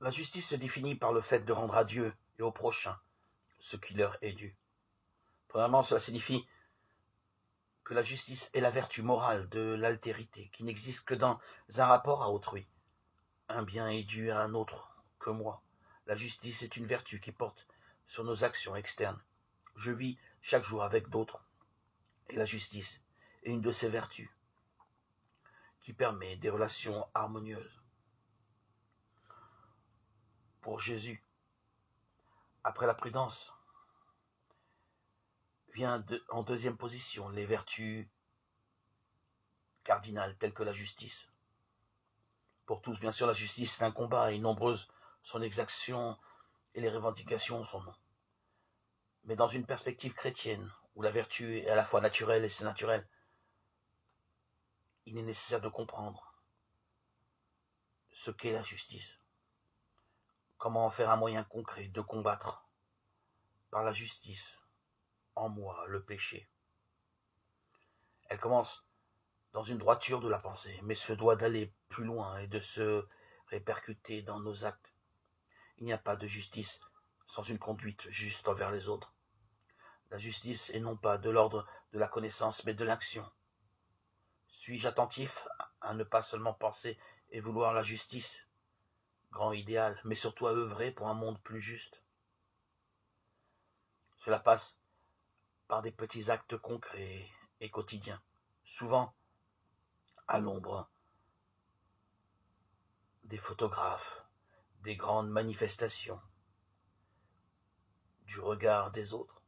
La justice se définit par le fait de rendre à Dieu et au prochain ce qui leur est dû. Premièrement, cela signifie que la justice est la vertu morale de l'altérité, qui n'existe que dans un rapport à autrui. Un bien est dû à un autre que moi. La justice est une vertu qui porte sur nos actions externes. Je vis chaque jour avec d'autres, et la justice est une de ces vertus qui permet des relations harmonieuses. Pour Jésus, après la prudence, vient en deuxième position les vertus cardinales telles que la justice. Pour tous, bien sûr, la justice est un combat et nombreuses sont les exactions et les revendications sont non. Mais dans une perspective chrétienne, où la vertu est à la fois naturelle et c'est naturel, il est nécessaire de comprendre ce qu'est la justice. Comment en faire un moyen concret de combattre par la justice en moi le péché. Elle commence dans une droiture de la pensée, mais se doit d'aller plus loin et de se répercuter dans nos actes. Il n'y a pas de justice sans une conduite juste envers les autres. La justice est non pas de l'ordre de la connaissance, mais de l'action. Suis-je attentif à ne pas seulement penser et vouloir la justice, grand idéal, mais surtout à œuvrer pour un monde plus juste? Cela passe par des petits actes concrets et quotidiens, souvent à l'ombre des photographes, des grandes manifestations, du regard des autres.